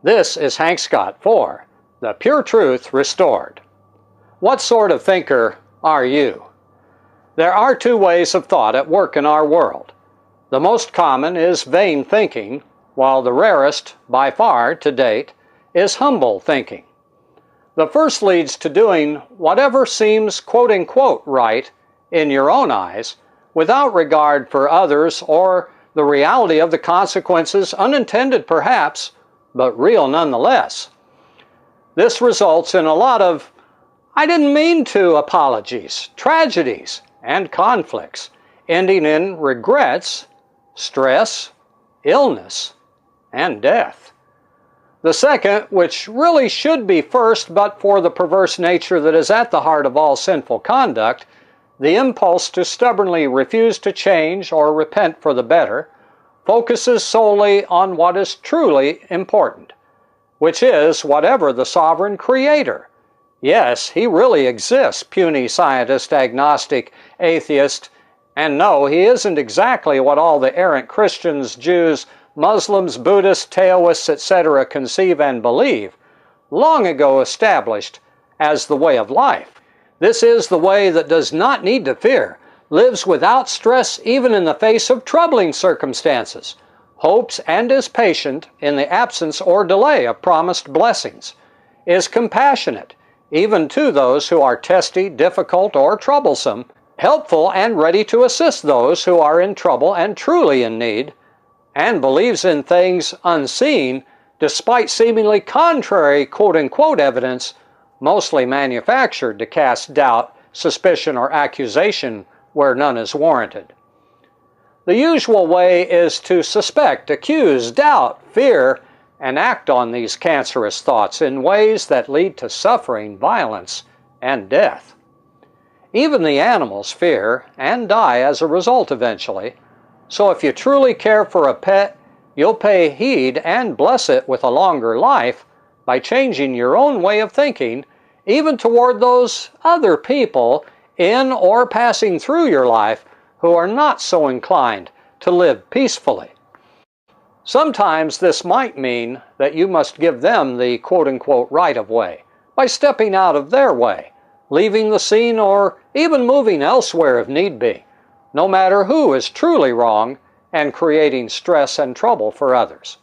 This is Hank Scott for The Pure Truth Restored. What sort of thinker are you? There are two ways of thought at work in our world. The most common is vain thinking, while the rarest, by far to date, is humble thinking. The first leads to doing whatever seems quote-unquote right in your own eyes, without regard for others or the reality of the consequences, unintended perhaps, but real nonetheless. This results in a lot of "I didn't mean to" apologies, tragedies, and conflicts, ending in regrets, stress, illness, and death. The second, which really should be first, but for the perverse nature that is at the heart of all sinful conduct, the impulse to stubbornly refuse to change or repent for the better, focuses solely on what is truly important, which is whatever the sovereign creator. Yes, he really exists, puny scientist, agnostic, atheist, and no, he isn't exactly what all the errant Christians, Jews, Muslims, Buddhists, Taoists, etc. conceive and believe, long ago established as the way of life. This is the way that does not need to fear, lives without stress even in the face of troubling circumstances, hopes and is patient in the absence or delay of promised blessings, is compassionate even to those who are testy, difficult, or troublesome, helpful and ready to assist those who are in trouble and truly in need, and believes in things unseen despite seemingly contrary quote-unquote evidence, mostly manufactured to cast doubt, suspicion, or accusation where none is warranted. The usual way is to suspect, accuse, doubt, fear, and act on these cancerous thoughts in ways that lead to suffering, violence, and death. Even the animals fear and die as a result eventually, so if you truly care for a pet, you'll pay heed and bless it with a longer life by changing your own way of thinking, even toward those other people in or passing through your life who are not so inclined to live peacefully. Sometimes this might mean that you must give them the quote-unquote right of way by stepping out of their way, leaving the scene, or even moving elsewhere if need be, no matter who is truly wrong and creating stress and trouble for others.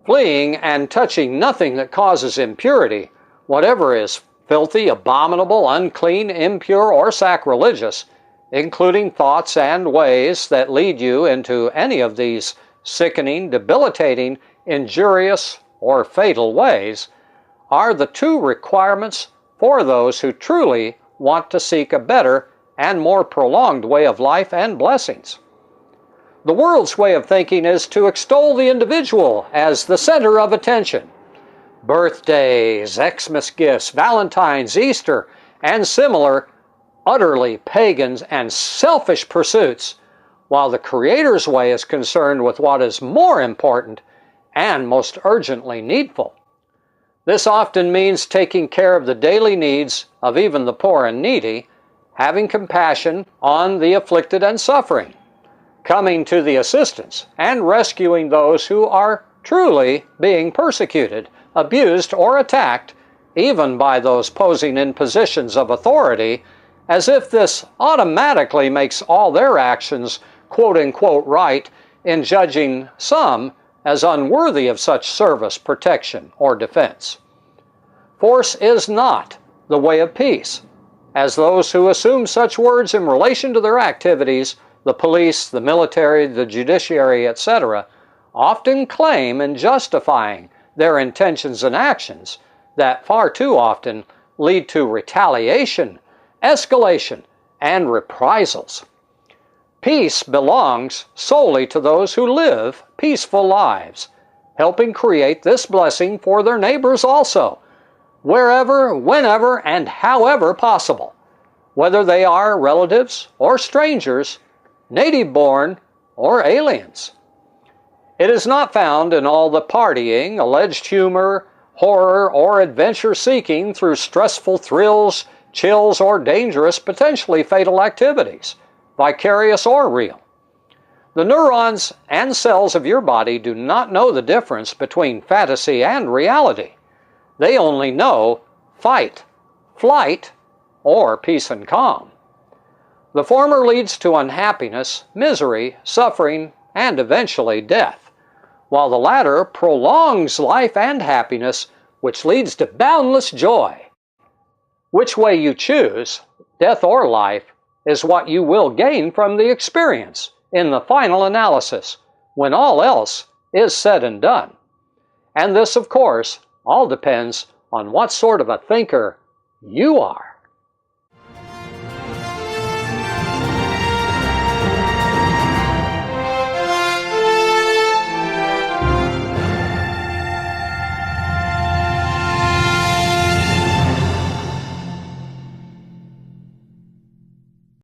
Fleeing and touching nothing that causes impurity, whatever is filthy, abominable, unclean, impure, or sacrilegious, including thoughts and ways that lead you into any of these sickening, debilitating, injurious, or fatal ways, are the two requirements for those who truly want to seek a better and more prolonged way of life and blessings. The world's way of thinking is to extol the individual as the center of attention. Birthdays, Xmas gifts, Valentine's, Easter, and similar utterly pagan and selfish pursuits, while the Creator's way is concerned with what is more important and most urgently needful. This often means taking care of the daily needs of even the poor and needy, having compassion on the afflicted and suffering, coming to the assistance and rescuing those who are truly being persecuted, abused, or attacked, even by those posing in positions of authority, as if this automatically makes all their actions quote-unquote right in judging some as unworthy of such service, protection, or defense. Force is not the way of peace, as those who assume such words in relation to their activities, the police, the military, the judiciary, etc., often claim in justifying their intentions and actions that far too often lead to retaliation, escalation, and reprisals. Peace belongs solely to those who live peaceful lives, helping create this blessing for their neighbors also, wherever, whenever, and however possible, whether they are relatives or strangers, native-born or aliens. It is not found in all the partying, alleged humor, horror, or adventure-seeking through stressful thrills, chills, or dangerous, potentially fatal activities, vicarious or real. The neurons and cells of your body do not know the difference between fantasy and reality. They only know fight, flight, or peace and calm. The former leads to unhappiness, misery, suffering, and eventually death, while the latter prolongs life and happiness, which leads to boundless joy. Which way you choose, death or life, is what you will gain from the experience in the final analysis, when all else is said and done. And this, of course, all depends on what sort of a thinker you are.